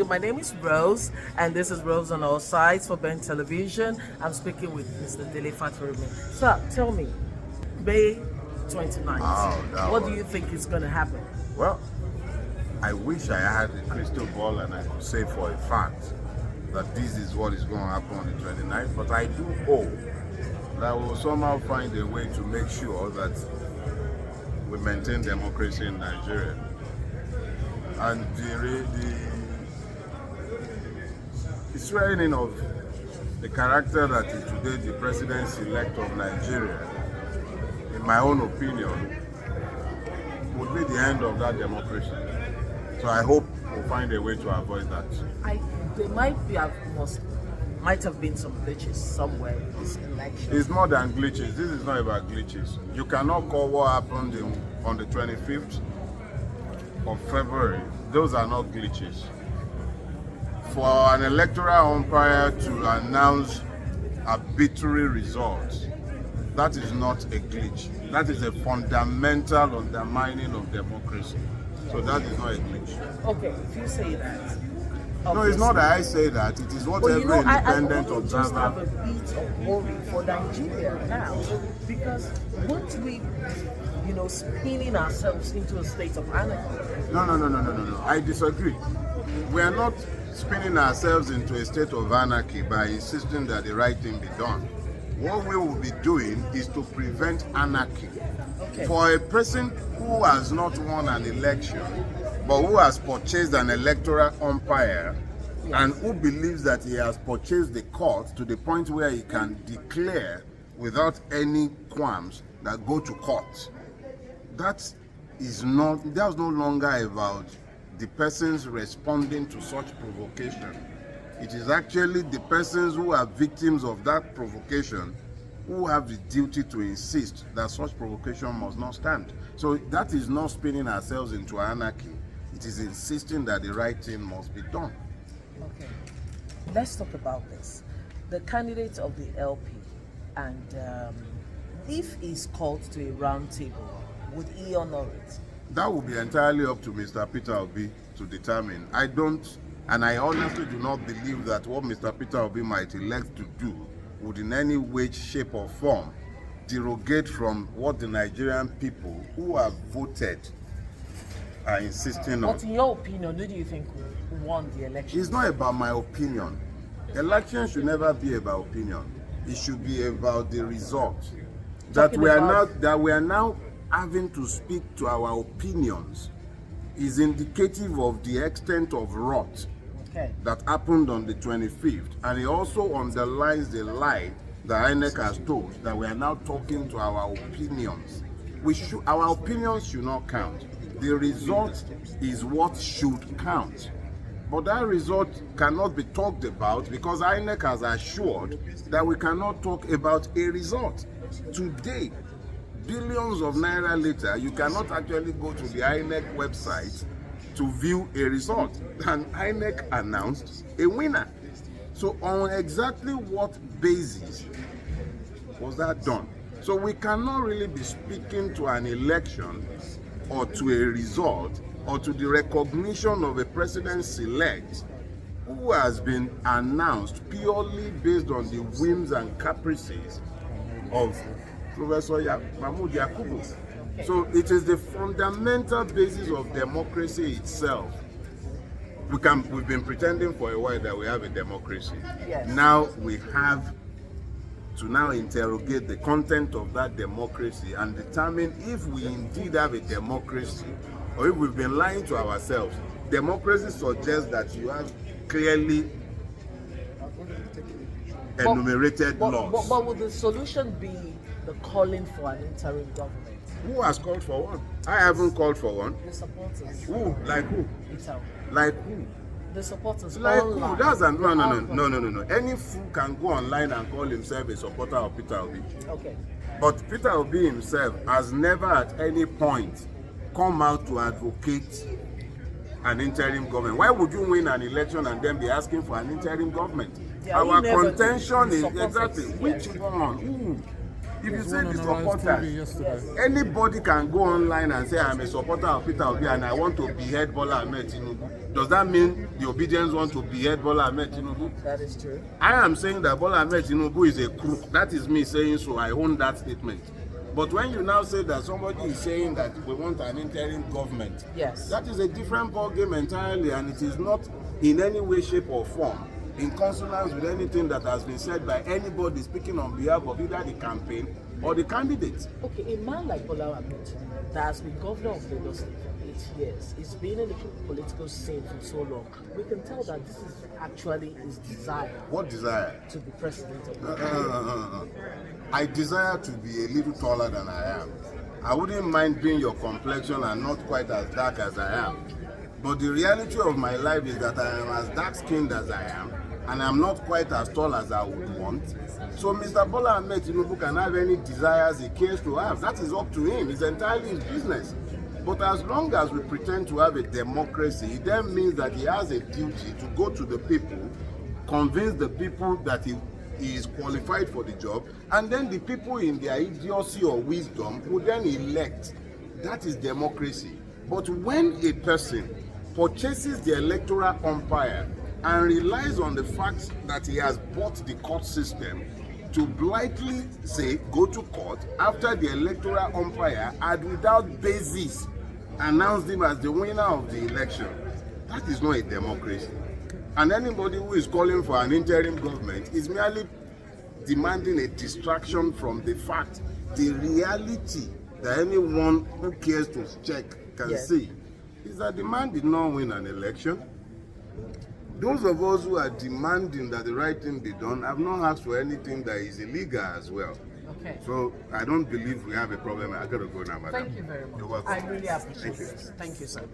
My name is Rose, and this is Rose on All Sides for Ben Television. I'm speaking with Mr. Dele Farotimi. Sir, tell me, May 29th, what do you think is going to happen? Well, I wish I had a crystal ball and I could say for a fact that this is what is going to happen on the 29th, but I do hope that we'll somehow find a way to make sure that we maintain democracy in Nigeria. And the swearing of the character that is today the president-elect of Nigeria, in my own opinion, would be the end of that democracy. So I hope we'll find a way to avoid that. There might have been some glitches somewhere in this election. It's more than glitches. This is not about glitches. You cannot call what happened on the 25th of February. Those are not glitches. For an electoral umpire to announce arbitrary results, that is not a glitch. That is a fundamental undermining of democracy. So that is not a glitch. Okay, if you say that. No, it's not that I say that. It is what every independent I observer. just have a bit of worry for Nigeria now, because once we, spinning ourselves into a state of anarchy. No. I disagree. We are not spinning ourselves into a state of anarchy by insisting that the right thing be done. What we will be doing is to prevent anarchy. Okay. For a person who has not won an election, but who has purchased an electoral umpire, and who believes that he has purchased the court to the point where he can declare without any qualms that go to court, that's no longer about the persons responding to such provocation. It is actually the persons who are victims of that provocation who have the duty to insist that such provocation must not stand. So that is not spinning ourselves into anarchy. It is insisting that the right thing must be done. Okay, let's talk about this. The candidate of the LP, and if he's called to a round table, would he honor it? That will be entirely up to Mr. Peter Obi to determine. I honestly do not believe that what Mr. Peter Obi might elect to do would in any way, shape or form derogate from what the Nigerian people who have voted are insisting on. But in your opinion, who do you think won the election? It's not about my opinion. Election should never be about opinion. It should be about the result. That we are now having to speak to our opinions is indicative of the extent of rot that happened on the 25th, and it also underlines the lie that INEC has told, that we are now talking to our opinions. Our opinions should not count. The result is what should count. But that result cannot be talked about because INEC has assured that we cannot talk about a result. Today, billions of naira later, you cannot actually go to the INEC website to view a result. And INEC announced a winner. So on exactly what basis was that done? So we cannot really be speaking to an election or to a result or to the recognition of a president-elect who has been announced purely based on the whims and caprices of Professor Mahmoud Yakubu. So it is the fundamental basis of democracy itself. We've been pretending for a while that we have a democracy. Yes. Now we have to interrogate the content of that democracy and determine if we indeed have a democracy or if we've been lying to ourselves. Democracy suggests that you have clearly enumerated laws. But would the solution be the calling for an interim government? Who has called for one? I haven't called for one. The supporters. Who? Like who? Like who? The supporters. Like online. who? That's no. Any fool can go online and call himself a supporter of Peter Obi. Okay. But Peter Obi himself has never at any point come out to advocate an interim government. Why would you win an election and then be asking for an interim government? Yeah, our contention is exactly which one? Who? If you say the One on Arise TV supporters, yesterday. anybody can go online and say I'm a supporter of Peter Obi and I want to behead Bola Ahmed Tinubu. Does that mean the Obedience want to behead Bola Ahmed Tinubu? That is true. I am saying that Bola Ahmed Tinubu is a crook. That is me saying so. I own that statement. But when you now say that somebody is saying that we want an interim government, Yes. that is a different ballgame entirely, and it is not in any way, shape, or form in consonance with anything that has been said by anybody speaking on behalf of either the campaign or the candidate. Okay, a man like Bola Ahmed Tinubu that has been governor of Lagos State for 8 years, he's been in the political scene for so long. We can tell that this is actually his desire What desire? to be president of the country. I desire to be a little taller than I am. I wouldn't mind being your complexion and not quite as dark as I am. But the reality of my life is that I am as dark-skinned as I am, and I'm not quite as tall as I would want. So Mr. Bola Ahmed Tinubu can have any desires he cares to have. That is up to him. It's entirely his business. But as long as we pretend to have a democracy, it then means that he has a duty to go to the people, convince the people that he is qualified for the job, and then the people in their idiocy or wisdom will then elect. That is democracy. But when a person purchases the electoral umpire and relies on the fact that he has bought the court system to blithely say go to court after the electoral umpire had without basis announced him as the winner of the election, that is not a democracy. And anybody who is calling for an interim government is merely demanding a distraction from the fact, the reality that anyone who cares to check can see is that the man did not win an election. Those of us who are demanding that the right thing be done have not asked for anything that is illegal as well. Okay. So I don't believe we have a problem. I gotta go now, madam. Thank you very much. You're welcome. I really appreciate Thank you. it. Thank you, sir.